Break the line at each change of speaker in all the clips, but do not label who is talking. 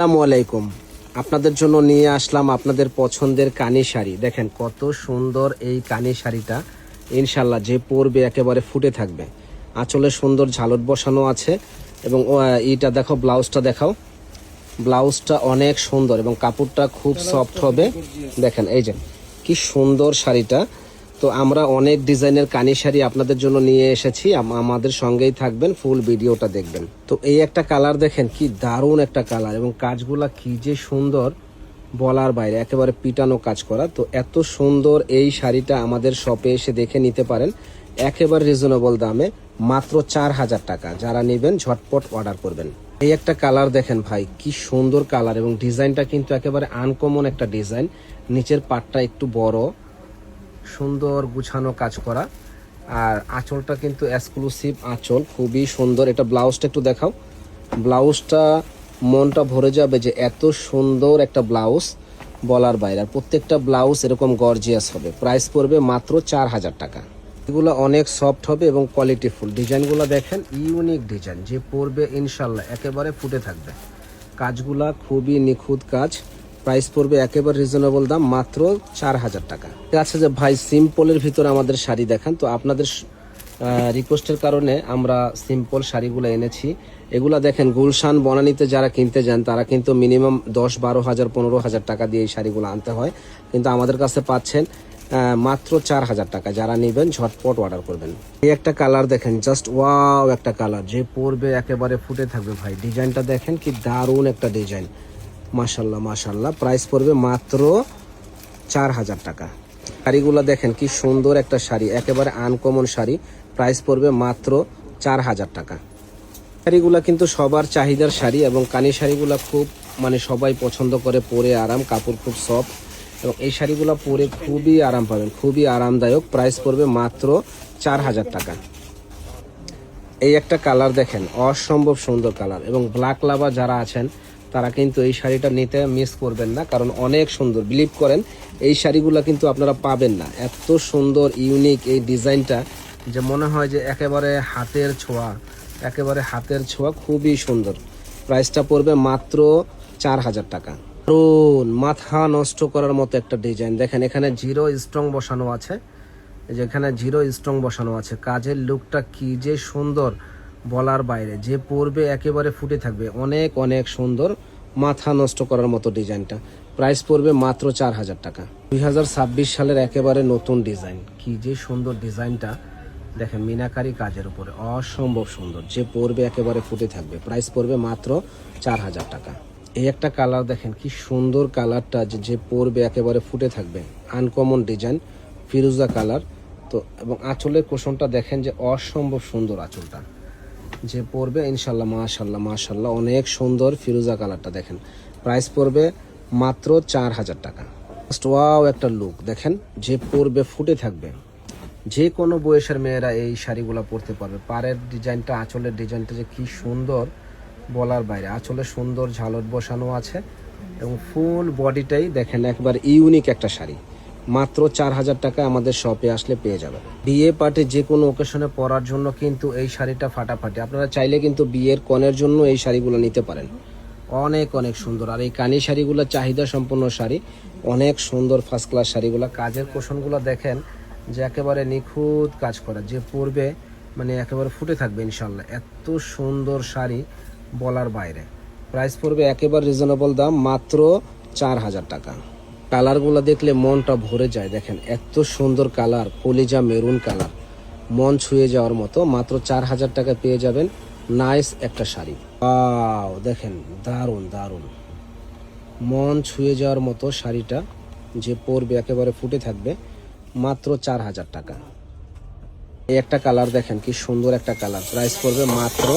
আসসালামু আলাইকুম। আপনাদের জন্য নিয়ে আসলাম আপনাদের পছন্দের কানি শাড়ি। দেখেন কত সুন্দর এই কানি শাড়িটা, ইনশাল্লাহ যে পরবে একেবারে ফুটে থাকবে। আঁচলে সুন্দর ঝালট বসানো আছে এবং এইটা দেখো, ব্লাউজটা দেখাও। ব্লাউজটা অনেক সুন্দর এবং কাপড়টা খুব সফট হবে। দেখেন এই যে কি সুন্দর শাড়িটা। তো আমরা অনেক ডিজাইনের কানি শাড়ি আপনাদের জন্য নিয়ে এসেছি, আমাদের সঙ্গেই থাকবেন, ফুল ভিডিওটা দেখবেন। তো এই একটা কালার দেখেন, কি দারুণ একটা কালার এবং কাজগুলা কি যে সুন্দর, বলার বাইরে, একেবারে পিটানো কাজ করা। তো এত সুন্দর এই শাড়িটা আমাদের শপে এসে দেখে নিতে পারেন একেবারে রিজনেবল দামে, মাত্র 4,000 টাকা। যারা নেবেন ঝটপট অর্ডার করবেন। এই একটা কালার দেখেন ভাই, কি সুন্দর কালার এবং ডিজাইনটা কিন্তু একেবারে আনকমন একটা ডিজাইন। নিচের পাটটা একটু বড়, সুন্দর গুছানো কাজ করা, আর আঁচলটা কিন্তু এক্সক্লুসিভ আঁচল, খুবই সুন্দর। এটা ব্লাউজটা একটু দেখাও। ব্লাউজটা মনটা ভরে যাবে যে এত সুন্দর একটা ব্লাউজ, বলার বাইরে। আর প্রত্যেকটা ব্লাউজ এরকম গর্জিয়াস হবে। প্রাইস পড়বে মাত্র 4,000 টাকা। এগুলো অনেক সফট হবে এবং কোয়ালিটিফুল। ডিজাইনগুলো দেখেন, ইউনিক ডিজাইন, যে পরবে ইনশাল্লাহ একেবারে ফুটে থাকবে। কাজগুলা খুবই নিখুঁত কাজ। প্রাইস পড়বে একেবারে রিজনেবল দাম, মাত্র 4,000 টাকা। আচ্ছা যে ভাই, সিম্পলের ভিতরে আমাদের শাড়ি দেখান। তো আপনাদের রিকোয়েস্টের কারণে আমরা সিম্পল শাড়িগুলো এনেছি। এগুলা দেখেন, গুলশান বনানীতে যারা কিনতে যান তারা কিন্তু মিনিমাম 10-12 হাজার 15,000 টাকা দিয়ে এই শাড়িগুলো আনতে হয়, কিন্তু আমাদের কাছে পাচ্ছেন মাত্র 4,000 টাকা। যারা নেবেন ঝটপট অর্ডার করবেন। এই একটা কালার দেখেন, জাস্ট ওয়াও একটা কালার, যে পরবে একেবারে ফুটে থাকবে ভাই। ডিজাইনটা দেখেন, কি দারুণ একটা ডিজাইন, মাশাল্লাহ মাশাল্লাহ। প্রাইস পড়বে মাত্র 4,000 টাকা। শাড়িগুলো দেখেন, কি সুন্দর একটা শাড়ি, একেবারে আনকমন শাড়ি। প্রাইস পড়বে মাত্র 4,000 টাকা। শাড়িগুলো কিন্তু সবার চাহিদার শাড়ি এবং কানি শাড়িগুলো খুব সবাই পছন্দ করে, পরে আরাম, কাপড় খুব সফট এবং এই শাড়িগুলো পরে খুবই আরাম পাবেন, খুবই আরামদায়ক। প্রাইস পড়বে মাত্র 4,000 টাকা। এই একটা কালার দেখেন, অসম্ভব সুন্দর কালার এবং ব্ল্যাক লাভার যারা আছেন তারা কিন্তু এই শাড়িটা নিতে মিস করবেন না, কারণ অনেক সুন্দর। বিলিভ করেন, এই শাড়িগুলো কিন্তু আপনারা পাবেন না। এত সুন্দর ইউনিক এই ডিজাইনটা, যে মনে হয় যে একেবারে হাতের ছোঁয়া, একেবারে হাতের ছোঁয়া, খুবই সুন্দর। প্রাইসটা পড়বে মাত্র 4,000 টাকা। দারুণ, মাথা নষ্ট করার মতো একটা ডিজাইন দেখেন। এখানে জিরো স্ট্রং বসানো আছে, যেখানে জিরো স্ট্রং বসানো আছে। কাজের লুকটা কি যে সুন্দর, বলার বাইরে। যে পরবে একেবারে ফুটে থাকবে, অনেক অনেক সুন্দর, মাথা নষ্ট করার মতো ডিজাইনটা। প্রাইস পড়বে মাত্র 4,000 টাকা। 2026 সালের একেবারে নতুন ডিজাইন, কি যে সুন্দর ডিজাইনটা দেখেন, মিনাকারি কাজের উপরে, অসম্ভব সুন্দর। যে পরবে একেবারে ফুটে থাকবে। প্রাইস পড়বে মাত্র 4,000 টাকা। এই একটা কালার দেখেন, কি সুন্দর কালারটা, যে পরবে একেবারে ফুটে থাকবে। আনকমন ডিজাইন, ফিরোজা কালার। তো এবং আঁচলের কোষণটা দেখেন, যে অসম্ভব সুন্দর আঁচলটা। যে পরবে ইনশাল্লাহ, মাশাল্লাহ মাশাল্লাহ, অনেক সুন্দর ফিরোজা কালারটা দেখেন। প্রাইস পড়বে মাত্র 4,000 টাকা। ওয়াও একটা লুক দেখেন, যে পরবে ফুটে থাকবে। যে কোনো বয়সের মেয়েরা এই শাড়িগুলো পরতে পারবে। পাড়ের ডিজাইনটা, আঁচলের ডিজাইনটা যে কি সুন্দর, বলার বাইরে। আঁচলে সুন্দর ঝালট বসানো আছে এবং ফুল বডিটাই দেখেন, একবার ইউনিক একটা শাড়ি। মাত্র 4,000 টাকা আমাদের শপে আসলে পেয়ে যাবেন। বিয়ে পার্টি যে কোনো ওকেশনে পরার জন্য কিন্তু এই শাড়িটা ফাটাফাটি। আপনারা চাইলে কিন্তু বিয়ের কনের জন্য এই শাড়িগুলো নিতে পারেন। অনেক অনেক সুন্দর। আর এই কানি শাড়িগুলো চাহিদা সম্পন্ন শাড়ি, অনেক সুন্দর ফার্স্ট ক্লাস শাড়িগুলো। কাজের কোষণগুলো দেখেন, যে একেবারে নিখুঁত কাজ করা। যে পরবে একেবারে ফুটে থাকবে ইনশাল্লাহ। এত সুন্দর শাড়ি, বলার বাইরে। প্রাইস পড়বে একেবারে রিজনেবল দাম, মাত্র 4,000 টাকা। কালারগুলো দেখলে মনটা ভরে যায়। দেখেন এত সুন্দর কালার, কলিজা মেরুন কালার, মন ছুঁয়ে যাওয়ার মতো। মাত্র 4,000 টাকা পেয়ে যাবেন নাইস একটা শাড়ি। ওয়াও দেখেন, দারুণ দারুণ, মন ছুঁয়ে যাওয়ার মতো শাড়িটা। যে পরবে একেবারে ফুটে থাকবে, মাত্র 4,000 টাকা। এই একটা কালার দেখেন, কি সুন্দর একটা কালার। প্রাইস পড়বে মাত্র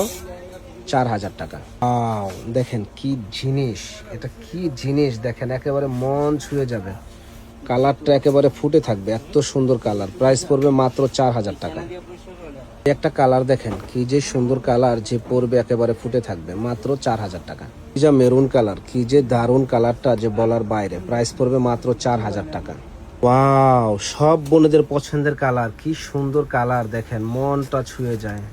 4,000 টাকা। ওয়াও দেখেন, কি জিনিস এটা, কি জিনিস দেখেন, একেবারে মন ছুঁয়ে যাবে। কালারটা একেবারে ফুটে থাকবে, এত সুন্দর কালার। প্রাইস পড়বে মাত্র 4,000 টাকা। একটা কালার দেখেন, কি যে সুন্দর কালার, যে পরবে একেবারে ফুটে থাকবে। মাত্র 4,000 টাকা। কি যে মেরুন কালার, কি যে দারুণ কালারটা, যে বলার বাইরে। প্রাইস পড়বে মাত্র 4,000 টাকা। ওয়াও, সব বোনেদের পছন্দের কালার, কি সুন্দর কালার দেখেন, মনটা ছুঁয়ে যায়।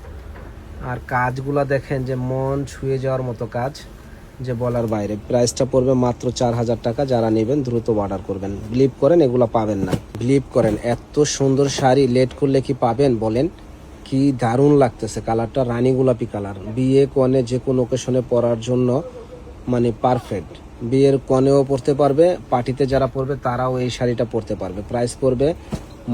আর কাজগুলা দেখেন, যে মন ছুঁয়ে যাওয়ার মতো কাজ। যে বলার বাইরে। প্রাইসটা পড়বে মাত্র 4000 টাকা। যারা নেবেন দ্রুত অর্ডার করবেন। বিলিভ করেন এগুলো পাবেন না, বিলিভ করেন। এত সুন্দর শাড়ি লেট করলে কি পাবেন বলেন? কি দারুণ লাগতেছে কালারটা, রানী গোলাপি কালার। বিয়ে কনে যে কোনো ওকেশনে পরার জন্য মানে পারফেক্ট। বিয়ের কনেও পরতে পারবে, পার্টিতে যারা পরবে তারাও এই শাড়িটা পরতে পারবে। প্রাইস পড়বে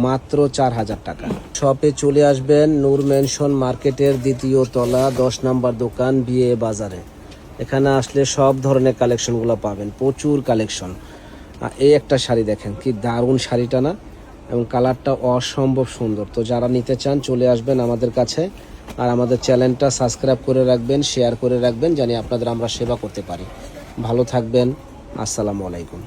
মাত্র 4000 টাকা। শপে চলে আসবেন নূর মেনশন মার্কেটের 2য় তলা 10 নম্বর দোকান, বিয়ে বাজারে। এখানে আসলে সব ধরনের কালেকশনগুলো পাবেন, প্রচুর কালেকশন। এই একটা শাড়ি দেখেন কি দারুণ শাড়িটা না, এবং কালারটা অসম্ভব সুন্দর। তো যারা নিতে চান চলে আসবেন আমাদের কাছে, আর আমাদের চ্যানেলটা সাবস্ক্রাইব করে রাখবেন, শেয়ার করে রাখবেন, জানি আপনাদের আমরা সেবা করতে পারি। ভালো থাকবেন, আসসালামু আলাইকুম।